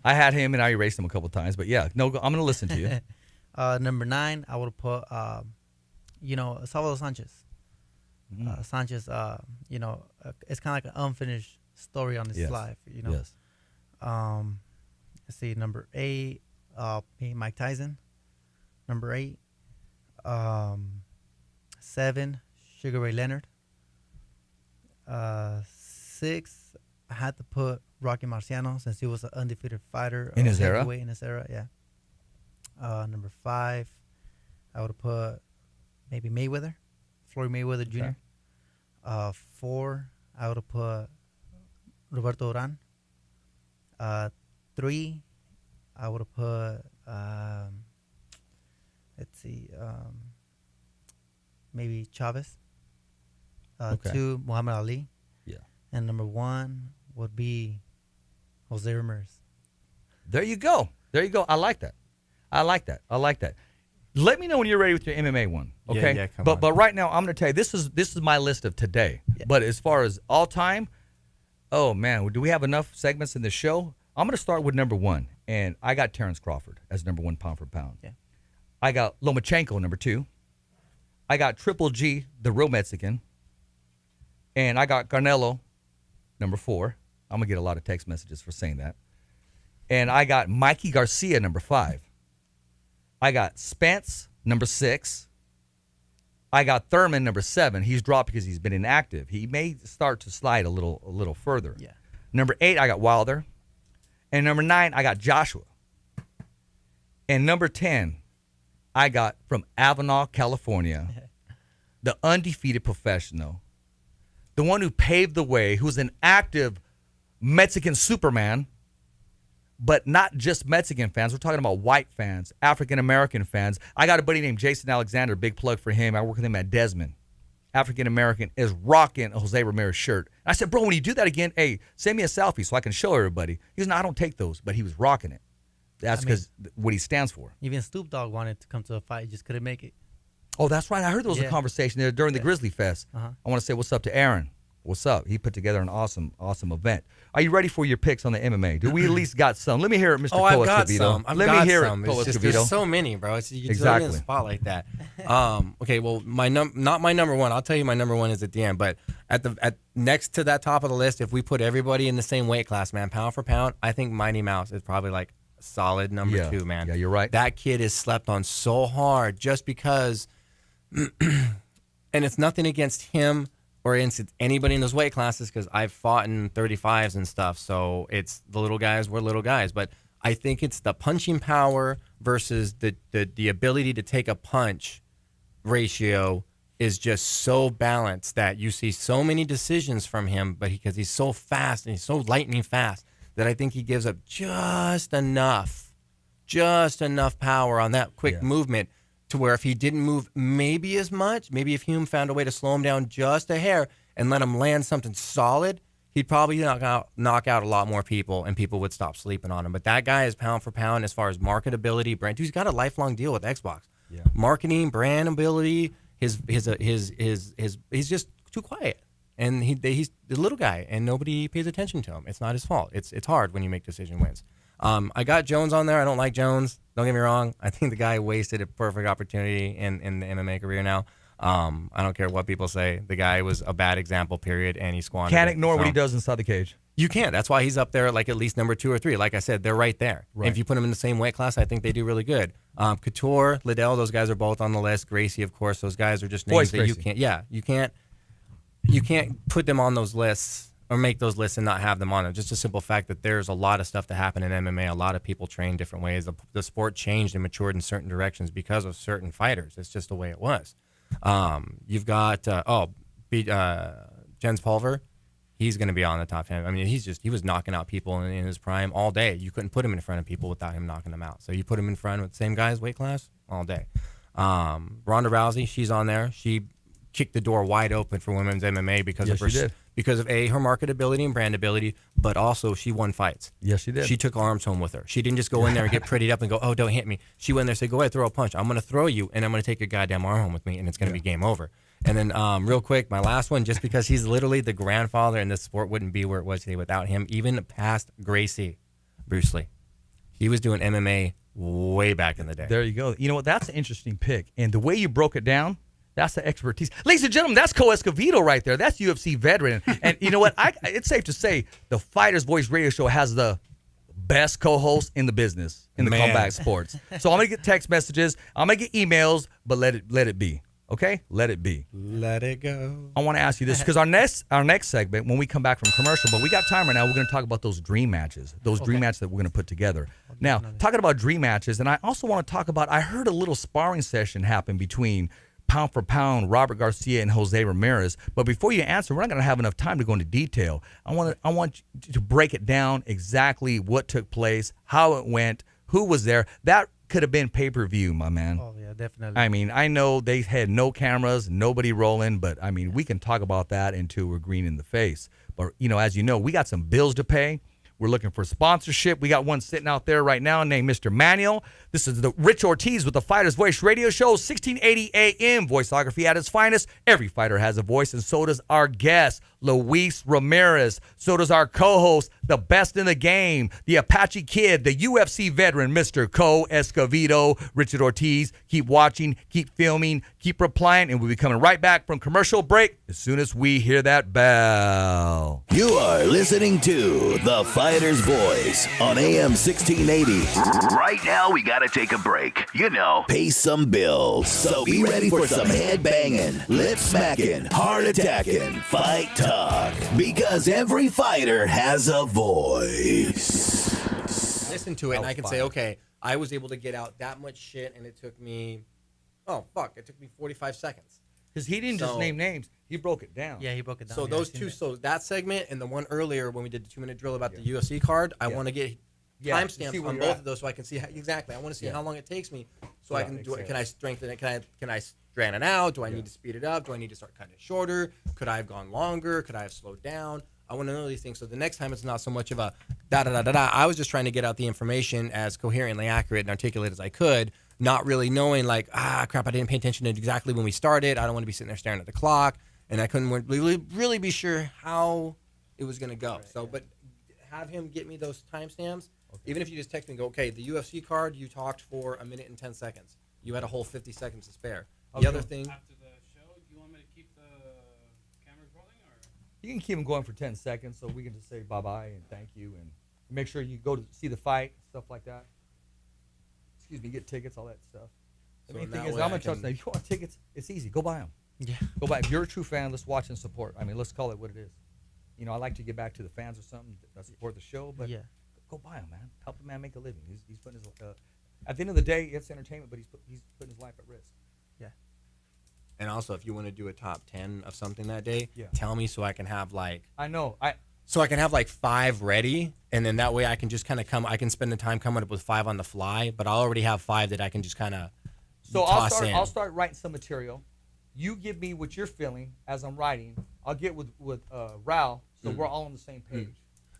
I had him and I erased him a couple times, but yeah, no, I'm going to listen to you. Number 9, I would put Salvador Sanchez. Sanchez, it's kind of like an unfinished story on his Yes. life. Yes. Let's see, number 8, Mike Tyson. Number 8, 7, Sugar Ray Leonard. 6, I had to put Rocky Marciano since he was an undefeated fighter In his era? heavyweight in his era. Yeah. Number 5, I would have put maybe Mayweather, Floyd Mayweather Jr. 4, I would have put Roberto Duran. 3, I would have put maybe Chavez. Okay. 2, Muhammad Ali. Yeah. And number 1 would be Jose Ramirez. There you go. I like that. Let me know when you're ready with your MMA one. Okay. Yeah, come on. But right now I'm going to tell you this is my list of today. Yeah. But as far as all time, oh man, do we have enough segments in the show? I'm going to start with number 1, and I got Terrence Crawford as number 1 pound for pound. Yeah. I got Lomachenko number 2. I got Triple G, the real Mexican. And I got Canelo, number 4. I'm going to get a lot of text messages for saying that. And I got Mikey Garcia, number 5. I got Spence, number 6. I got Thurman, number 7. He's dropped because he's been inactive. He may start to slide a little further. Yeah. Number 8, I got Wilder. And number 9, I got Joshua. And number 10, I got from Avenal, California, the undefeated professional, the one who paved the way, who's an active Mexican Superman, but not just Mexican fans. We're talking about white fans, African-American fans. I got a buddy named Jason Alexander, big plug for him. I work with him at Desmond. African-American is rocking a Jose Ramirez shirt. I said, bro, when you do that again, hey, send me a selfie so I can show everybody. He goes, no, I don't take those, but he was rocking it. That's because what he stands for. Even Snoop Dogg wanted to come to a fight, just couldn't make it. Oh, that's right. I heard there was a conversation there during the Grizzly Fest. I want to say what's up to Aaron. What's up? He put together an awesome event. Are you ready for your picks on the MMA? Do we at least got some? Let me hear it, Mr. Oh, I've got some. Let me hear it, It's just, there's so many, bro. You throw me in a spot like that. Okay, well, not my number one. I'll tell you my number one is at the end. But at next to that top of the list, if we put everybody in the same weight class, man, pound for pound, I think Mighty Mouse is probably like solid number 2, man. Yeah, you're right. That kid is slept on so hard just because, and it's nothing against him or against anybody in those weight classes because I've fought in 35s and stuff. So it's the little guys, we're little guys. But I think it's the punching power versus the ability to take a punch ratio is just so balanced that you see so many decisions from him, but because he's so fast and he's so lightning fast that I think he gives up just enough power on that quick movement to where if he didn't move maybe as much, maybe if Hume found a way to slow him down just a hair and let him land something solid, he'd probably knock out a lot more people and people would stop sleeping on him. But that guy is pound for pound as far as marketability, brand. Dude, he's got a lifelong deal with Xbox. Yeah. Marketing, brand ability, he's just too quiet. And he's the little guy, and nobody pays attention to him. It's not his fault. It's hard when you make decision wins. I got Jones on there. I don't like Jones. Don't get me wrong. I think the guy wasted a perfect opportunity in the MMA career now. I don't care what people say. The guy was a bad example, period, and he squandered it. Can't ignore what he does inside the cage. You can't. That's why he's up there like at least number 2 or 3. Like I said, they're right there. Right. And if you put them in the same weight class, I think they do really good. Couture, Liddell, those guys are both on the list. Gracie, of course, those guys are just names that you can't. Yeah, you can't put them on those lists or make those lists and not have them on it. Just a simple fact that there's a lot of stuff that happened in MMA. A lot of people train different ways. The sport changed and matured in certain directions because of certain fighters. It's just the way it was. You've got Jens Pulver. He's going to be on the top 10. I mean, he was knocking out people in his prime all day. You couldn't put him in front of people without him knocking them out. So you put him in front of the same guy's weight class all day. Ronda Rousey, she's on there. She kicked the door wide open for women's MMA because of her marketability and brandability, but also she won fights. Yes, she did. She took arms home with her. She didn't just go in there and get prettied up and go, oh, don't hit me. She went in there and said, go ahead, throw a punch. I'm going to throw you, and I'm going to take your goddamn arm home with me, and it's going to be game over. And then real quick, my last one, just because he's literally the grandfather and this sport wouldn't be where it was today without him, even past Gracie, Bruce Lee. He was doing MMA way back in the day. There you go. You know what? That's an interesting pick. And the way you broke it down, that's the expertise. Ladies and gentlemen, that's Co Escovedo right there. That's UFC veteran. And you know what? It's safe to say the Fighter's Voice radio show has the best co-host in the business, in the combat sports. So I'm going to get text messages. I'm going to get emails, but let it be. Okay? Let it be. Let it go. I want to ask you this because our next segment, when we come back from commercial, but we got time right now, we're going to talk about those dream matches, dream matches that we're going to put together. Now, talking about dream matches, and I also want to talk about, I heard a little sparring session happen between pound for pound Robert Garcia and Jose Ramirez. But before you answer, we're not going to have enough time to go into detail. I want you to break it down exactly what took place, how it went, who was there. That could have been pay-per-view, my man. Oh, yeah, definitely. I mean, I know they had no cameras, nobody rolling, but, I mean, we can talk about that until we're green in the face. But, as you know, we got some bills to pay. We're looking for sponsorship. We got one sitting out there right now named Mr. Manuel. This is the Rich Ortiz with the Fighter's Voice radio show, 1680 AM. Voiceography at its finest. Every fighter has a voice, and so does our guest, Luis Ramirez. So does our co-host, the best in the game, the Apache Kid, the UFC veteran, Mr. Co Escovedo, Richard Ortiz. Keep watching, keep filming, keep replying, and we'll be coming right back from commercial break as soon as we hear that bell. You are listening to The Fighter's Voice on AM 1680. Right now, we gotta take a break. You know. Pay some bills. So be ready for some head banging, lip smacking, heart attacking, fight talk. Because every fighter has a voice. Listen to it, and I can say, okay, I was able to get out that much shit, and it took me, it took me 45 seconds. Because he didn't just name names, he broke it down. Yeah, he broke it down. So those two, that segment and the one earlier when we did the 2-minute drill about the UFC card, I want to get timestamps on both of those so I can see exactly. I want to see how long it takes me so I can do it. Can I strengthen it? Can I strand it out? Do I need to speed it up? Do I need to start cutting it shorter? Could I have gone longer? Could I have slowed down? I want to know these things. So the next time it's not so much of a da-da-da-da-da. I was just trying to get out the information as coherently accurate and articulate as I could, not really knowing like, crap, I didn't pay attention to exactly when we started. I don't want to be sitting there staring at the clock. And I couldn't really be sure how it was going to go. But have him get me those timestamps. Okay. Even if you just text me and go, okay, the UFC card, you talked for 1 minute and 10 seconds. You had a whole 50 seconds to spare. The other thing. After the show, do you want me to keep the cameras rolling? Or? You can keep them going for 10 seconds so we can just say bye-bye and thank you and make sure you go to see the fight, stuff like that. Excuse me, get tickets, all that stuff. The main thing is, I'm going to trust them. If you want tickets, it's easy. Go buy them. Yeah. Go buy. If you're a true fan, let's watch and support. I mean, let's call it what it is. You know, I like to get back to the fans or something that support the show, but go buy them, man. Help the man make a living. He's putting his at the end of the day, it's entertainment, but he's putting his life at risk. Yeah. And also, if you want to do a top 10 of something that day, tell me so I can have so I can have like 5 ready, and then that way I can just kind of I can spend the time coming up with 5 on the fly, but I'll already have 5 that I can just kind of toss in. I'll start writing some material. You give me what you're feeling as I'm writing. I'll get with Raul, so we're all on the same page.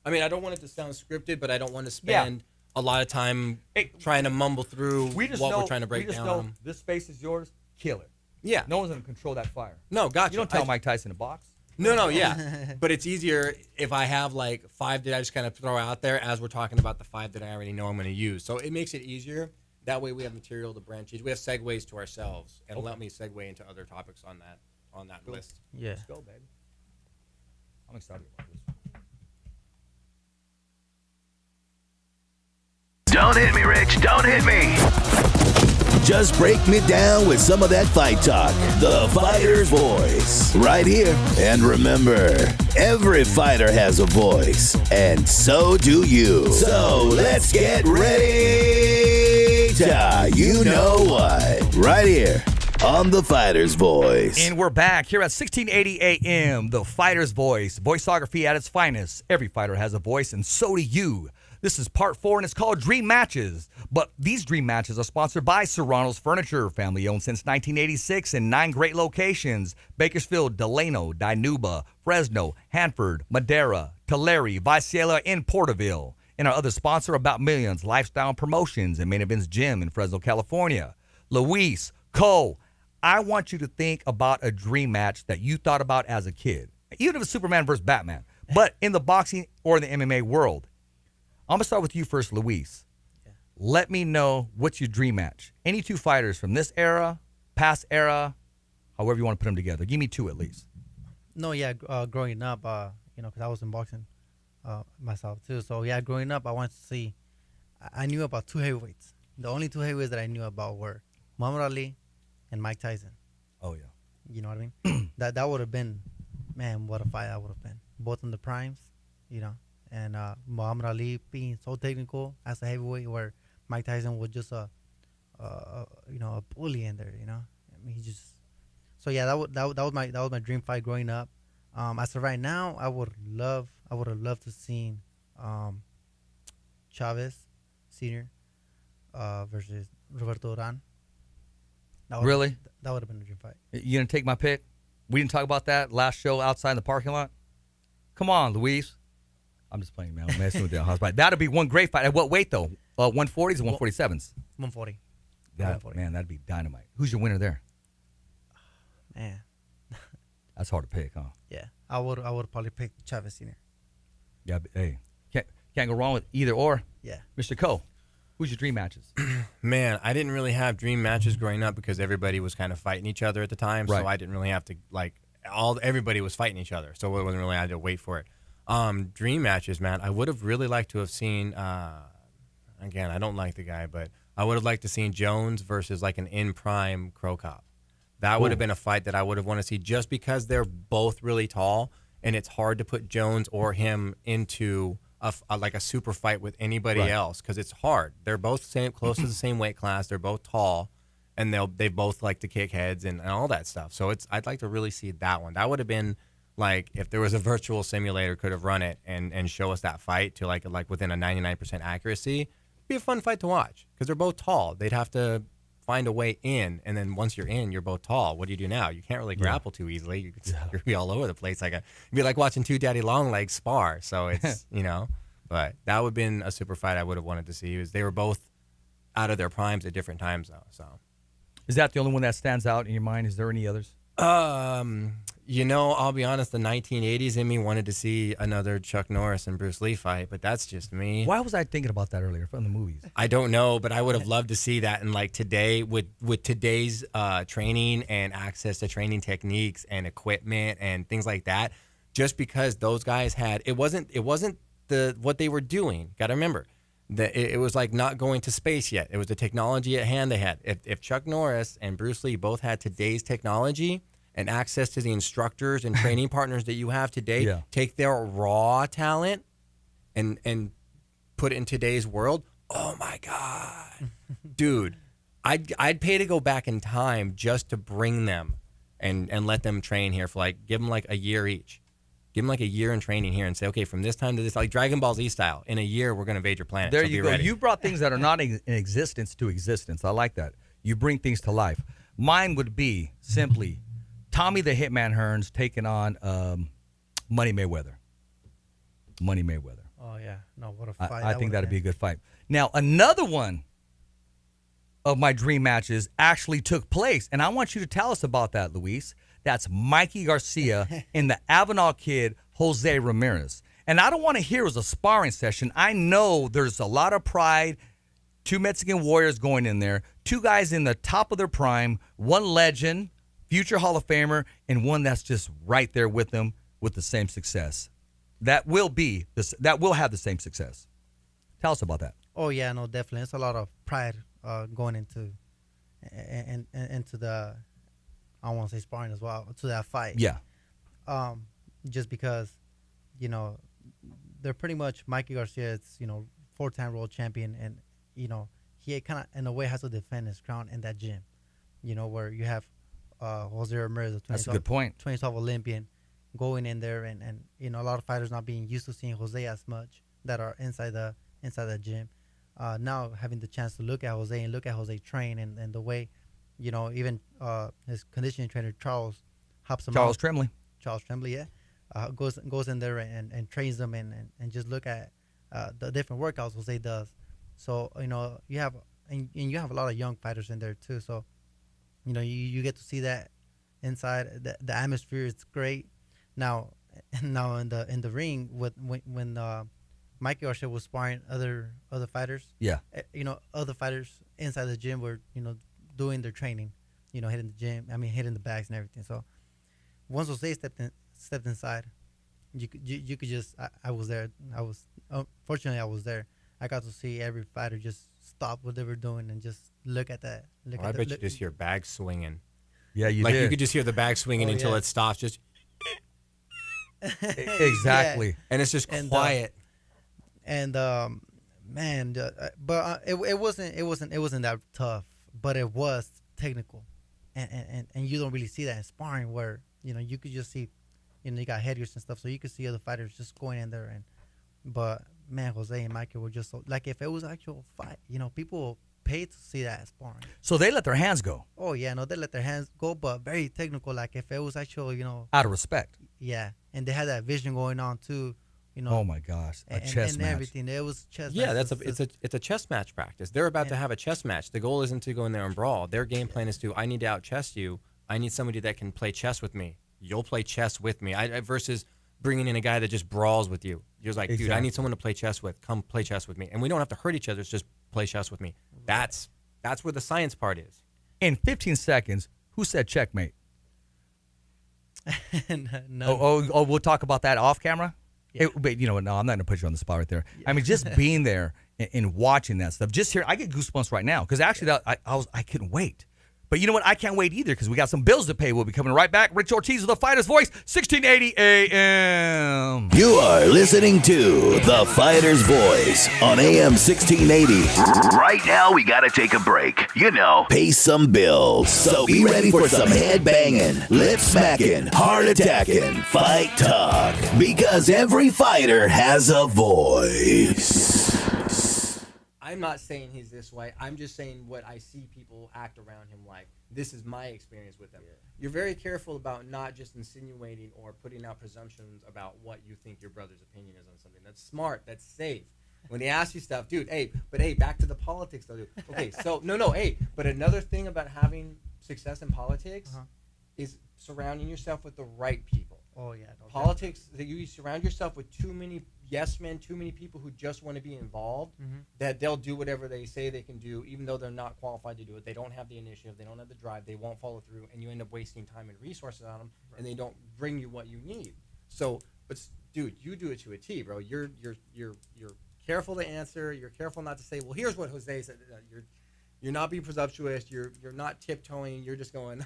I mean, I don't want it to sound scripted, but I don't want to spend a lot of time trying to mumble through we're trying to break down. We just know this space is yours. Kill it. Yeah. No one's going to control that fire. No, gotcha. You don't tell Mike Tyson to box. No, yeah. But it's easier if I have like 5 that I just kind of throw out there as we're talking about the 5 that I already know I'm going to use. So it makes it easier. That way we have material to branch. We have segues to ourselves, and let me segue into other topics on that list. Yeah. Let's go, baby. I'm excited about this. Don't hit me, Rich. Don't hit me. Just break me down with some of that fight talk. The Fighter's Voice. Right here. And remember, every fighter has a voice. And so do you. So let's get ready to you know what. Right here on The Fighter's Voice. And we're back here at 1680 AM. The Fighter's Voice. Voiceography at its finest. Every fighter has a voice, and so do you. This is part 4, and it's called Dream Matches. But these Dream Matches are sponsored by Serrano's Furniture, family owned since 1986 in 9 great locations: Bakersfield, Delano, Dinuba, Fresno, Hanford, Madera, Tulare, Visalia, and Porterville. And our other sponsor, About Millions, Lifestyle Promotions and Main Events Gym in Fresno, California. Luis, Cole, I want you to think about a dream match that you thought about as a kid, even if it's Superman versus Batman, but in the boxing or the MMA world. I'm going to start with you first, Luis. Yeah. Let me know what's your dream match. Any 2 fighters from this era, past era, however you want to put them together. Give me 2 at least. No, growing up, because I was in boxing myself too. So, growing up, I wanted to see. I knew about 2 heavyweights. The only 2 heavyweights that I knew about were Muhammad Ali and Mike Tyson. Oh, yeah. You know what I mean? that would have been, man, what a fight that would have been. Both in the primes, and Muhammad Ali being so technical as a heavyweight, where Mike Tyson was just a bully in there. I mean, he just. So that was my dream fight growing up. As of right now, I would have loved to see Chavez Senior versus Roberto Duran. Really? That would have been a dream fight. You gonna take my pick? We didn't talk about that last show outside in the parking lot. Come on, Luis. I'm just playing, man. I'm messing with that house fight. That'll be one great fight. At what weight though? 140s and 147s. 140. Man, that'd be dynamite. Who's your winner there? Man, That's hard to pick, huh? yeah, I would probably pick Chavez Senior. Yeah, hey, can't go wrong with either or. Yeah. Mr. Cole, who's your dream matches? Man, I didn't really have dream matches growing up because everybody was kind of fighting each other at the time. Right. So I didn't really have to everybody was fighting each other. So it wasn't really I had to wait for it. Dream matches, man. I would have really liked to have seen. Again, I don't like the guy, but I would have liked to seen Jones versus like an in prime Crow Cop. That would have been a fight that I would have wanted to see just because they're both really tall and it's hard to put Jones or him into like a super fight with anybody else because it's hard. They're both close to the same weight class. They're both tall, and they both like to kick heads and all that stuff. So I'd like to really see that one. That would have been like if there was a virtual simulator could have run it and show us that fight to like within a 99% accuracy. It'd be a fun fight to watch because they're both tall. They'd have to find a way in, and then once you're in, you're both tall. What do you do now? You can't really grapple too easily. You're be all over the place. It'd be like watching two daddy long legs spar. So it's but that would have been a super fight I would have wanted to see. They were both out of their primes at different times though. So Is that the only one that stands out in your mind? Is there any others? I'll be honest, the 1980s in me wanted to see another Chuck Norris and Bruce Lee fight, but that's just me. Why was I thinking about that earlier from the movies? I don't know, but I would have loved to see that. And like today, with today's training and access to training techniques and equipment and things like that, just because those guys had it wasn't what they were doing. Got to remember that it was like not going to space yet. It was the technology at hand they had. If Chuck Norris and Bruce Lee both had today's technology and access to the instructors and training partners that you have today, take their raw talent and put it in today's world. Oh my God, dude, I'd pay to go back in time just to bring them and let them train here for give them like a year each. Give them like a year in training here and say, okay, from this time to this, like Dragon Ball Z style, in a year we're going to invade your planet. There so you be go. ready. You brought things that are not in existence to existence. I like that. You bring things to life. Mine would be simply Tommy the Hitman Hearns taking on Money Mayweather. Money Mayweather. Oh yeah, no, what a fight! I think that'd be a good fight. Now another one of my dream matches actually took place, and I want you to tell us about that, Luis. That's Mikey Garcia and the Avenal kid, Jose Ramirez. And I don't want to hear it was a sparring session. I know there's a lot of pride. Two Mexican warriors going in there. Two guys in the top of their prime. One legend, future Hall of Famer, and one that's just right there with them with the same success. That will have the same success. Tell us about that. Oh yeah, no, definitely. It's a lot of pride going into the, I want to say sparring as well, to that fight. Yeah. Just because, they're pretty much Mikey Garcia. It's 4-time world champion, and he kind of in a way has to defend his crown in that gym. Where you have Jose Ramirez, That's a good point. 2012 Olympian, going in there, and a lot of fighters not being used to seeing Jose as much that are inside the gym. Now having the chance to look at Jose and look at Jose train and the way, even his conditioning trainer Charles helps him Charles out. Tremblay, Yeah, goes in there and trains them and just look at the different workouts Jose does. So you have a lot of young fighters in there too. So you get to see that inside. The atmosphere is great. Now in the ring when Mikey Garcia was sparring other fighters. Yeah. Other fighters inside the gym were doing their training, hitting the gym. Hitting the bags and everything. So once Jose stepped inside, you could just. I was there. Fortunately I was there. I got to see every fighter just stop what they were doing and just look at that. I bet you just hear bags swinging. Yeah, you did. did. You could just hear the bag swinging until it stops. Just exactly, yeah. And it's just quiet. But it wasn't that tough, but it was technical, and you don't really see that in sparring where you could just see, you got headgears and stuff, so you could see other fighters just going in there but man, Jose and Mikey were just so, like if it was actual fight, people pay to see that sparring. So they let their hands go. Oh yeah, no, they let their hands go, but very technical. Like if it was actual, out of respect. Yeah, and they had that vision going on too, you know. Oh my gosh, a chess and match. everything. It was chess. Yeah, match. it's a chess match practice. They're about to have a chess match. The goal isn't to go in there and brawl. Their game plan is to I need to out chess you. I need somebody that can play chess with me. You'll play chess with me. Versus bringing in a guy that just brawls with you. You're like, dude, I need someone to play chess with. Come play chess with me, and we don't have to hurt each other. It's just play chess with me. That's where the science part is. In 15 seconds, who said checkmate? No. We'll talk about that off camera. Yeah. But you know what? No, I'm not gonna put you on the spot right there. I mean, just being there and watching that stuff, just here, I get goosebumps right now because actually, I couldn't wait. But you know what? I can't wait either because we got some bills to pay. We'll be coming right back. Rich Ortiz of the Fighter's Voice, 1680 AM. You are listening to The Fighter's Voice on AM 1680. Right now, we gotta take a break. You know. Pay some bills. So be ready for some head banging, lip smacking, heart attacking, fight talk. Because every fighter has a voice. I'm not saying he's this way. I'm just saying what I see people act around him like. This is my experience with him. Yeah. You're very careful about not just insinuating or putting out presumptions about what you think your brother's opinion is on something. That's smart. That's safe. When they ask you stuff, dude, back to the politics though, dude. Okay, so, but another thing about having success in politics is surrounding yourself with the right people. Oh, yeah. No, Politics, that you surround yourself with too many yes men, too many people who just want to be involved, that they'll do whatever they say they can do, even though they're not qualified to do it. They don't have the initiative. They don't have the drive. They won't follow through, and you end up wasting time and resources on them, and they don't bring you what you need. So, but dude, you do it to a T, bro. You're careful to answer. You're careful not to say, well, here's what Jose said. You're not being presumptuous. You're not tiptoeing. You're just going,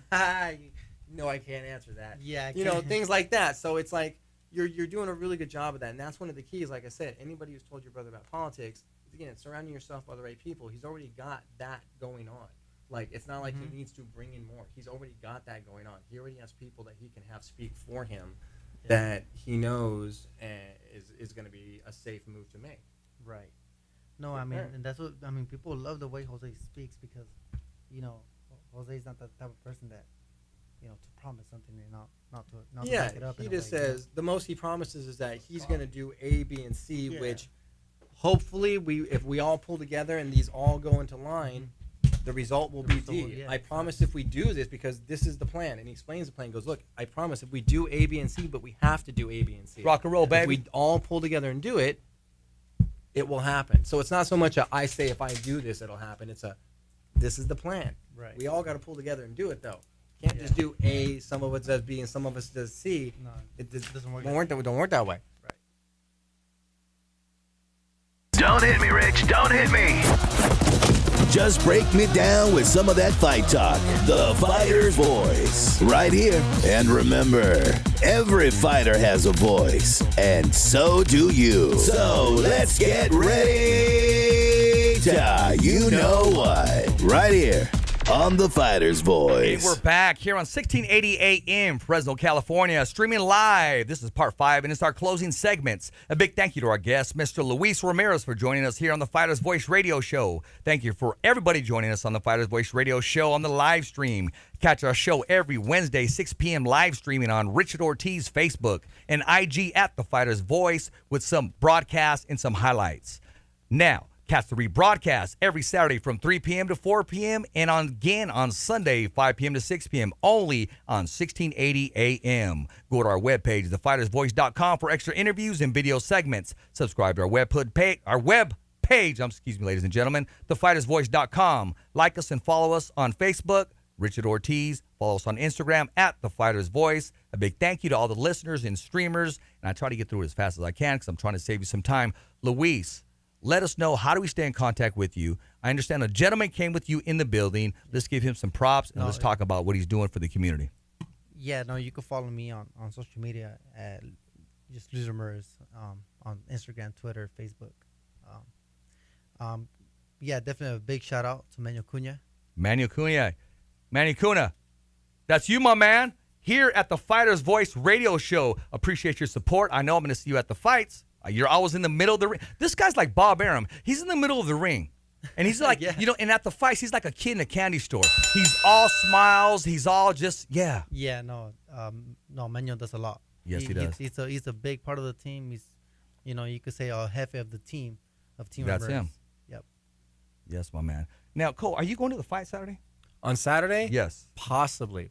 no, I can't answer that. Yeah, things like that. So it's like you're doing a really good job of that, and that's one of the keys. Like I said, anybody who's told your brother about politics, again, surrounding yourself by the right people. He's already got that going on. Like it's not like he needs to bring in more. He's already got that going on. He already has people that he can have speak for him that he knows is going to be a safe move to make. Right. No, I mean, and that's what I mean. People love the way Jose speaks because, Jose's not the type of person that, to promise something and not to back it up. He just says the most he promises is that he's going to do A, B, and C, which hopefully if we all pull together and these all go into line, the result will be D. I promise if we do this, because this is the plan, and he explains the plan. He goes, look, I promise if we do A, B, and C, but we have to do A, B, and C. Rock and roll, baby. If we all pull together and do it, it will happen. So it's not so much I say if I do this, it'll happen. It's this is the plan. Right. We all got to pull together and do it, though. Can't just do A, some of us does B, and some of us does C. No, it doesn't work. Don't work that way. Right. Don't hit me, Rich. Don't hit me. Just break me down with some of that fight talk. The Fighter's Voice. Right here. And remember, every fighter has a voice. And so do you. So let's get ready to you know what. Right here on The Fighter's Voice. Hey, we're back here on 1680 AM, Fresno, California, streaming live. This is part 5, and it's our closing segments. A big thank you to our guest, Mr. Luis Ramirez, for joining us here on the Fighter's Voice radio show. Thank you for everybody joining us on the Fighter's Voice radio show on the live stream. Catch our show every Wednesday, 6 p.m. live streaming on Richard Ortiz Facebook and IG at the Fighter's Voice with some broadcasts and some highlights. Now, catch the rebroadcast every Saturday from 3 p.m. to 4 p.m. and again on Sunday, 5 p.m. to 6 p.m. only on 1680 a.m. Go to our webpage, thefightersvoice.com, for extra interviews and video segments. Subscribe to our web page, ladies and gentlemen, thefightersvoice.com. Like us and follow us on Facebook, Richard Ortiz. Follow us on Instagram at The Fighter's Voice. A big thank you to all the listeners and streamers. And I try to get through it as fast as I can because I'm trying to save you some time. Luis, let us know, how do we stay in contact with you? I understand a gentleman came with you in the building. Let's give him some props, and let's talk about what he's doing for the community. Yeah, no, you can follow me on social media at just Luis Ramirez, on Instagram, Twitter, Facebook. Yeah, definitely a big shout out to Manuel Cunha. Manny Cunha, that's you, my man, here at the Fighter's Voice radio show. Appreciate your support. I know I'm going to see you at the fights. You're always in the middle of the ring. This guy's like Bob Arum. He's in the middle of the ring. And he's like, and at the fights, he's like a kid in a candy store. He's all smiles. He's all just, Yeah, no, Manuel does a lot. Yes, he does. He's a big part of the team. He's, you know, you could say a jefe of the team, That's Ramirez. him. Yep. Yes, my man. Now, Cole, are you going to the fight Saturday? On Saturday? Yes. Possibly.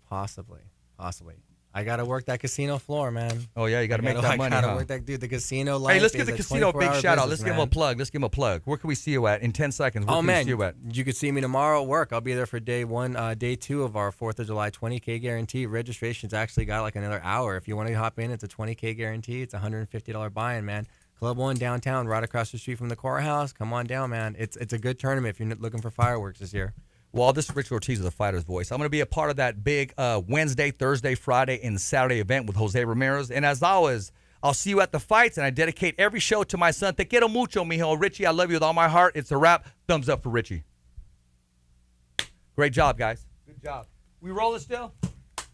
I gotta work that casino floor, man. Oh yeah, you got to make that money. I gotta huh? work that, dude. The casino life. Hey, let's give is the a casino a big 24-hour shout out. business, Let's give him a man. plug. Let's give him a plug. Where can we see you at in 10 seconds? Where Oh can we man, see you at? you could see me tomorrow at work. I'll be there for day 1, day 2 of our 4th of July 20K guarantee. Registration's actually got like another hour. If you want to hop in, it's a 20K guarantee. It's a $150 buy-in, man. Club 1 downtown, right across the street from the courthouse. Come on down, man. It's a good tournament if you're looking for fireworks this year. Well, this is Rich Ortiz of the Fighter's Voice. I'm going to be a part of that big Wednesday, Thursday, Friday, and Saturday event with Jose Ramirez. And as always, I'll see you at the fights, and I dedicate every show to my son. Te quiero mucho, mijo. Richie, I love you with all my heart. It's a wrap. Thumbs up for Richie. Great job, guys. Good job. We rolling still?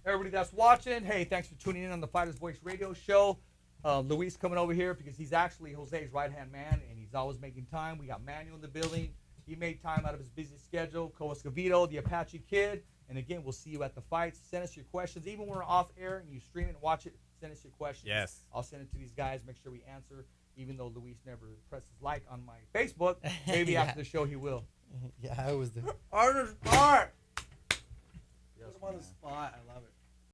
Everybody that's watching, hey, thanks for tuning in on the Fighter's Voice radio show. Luis coming over here because he's actually Jose's right-hand man, and he's always making time. We got Manuel in the building. He made time out of his busy schedule. Co Escovedo, the Apache Kid. And again, we'll see you at the fights. Send us your questions. Even when we're off air and you stream it and watch it, send us your questions. Yes. I'll send it to these guys, make sure we answer. Even though Luis never presses like on my Facebook, maybe Yeah. after the show he will. Yeah, I always do. Artist art!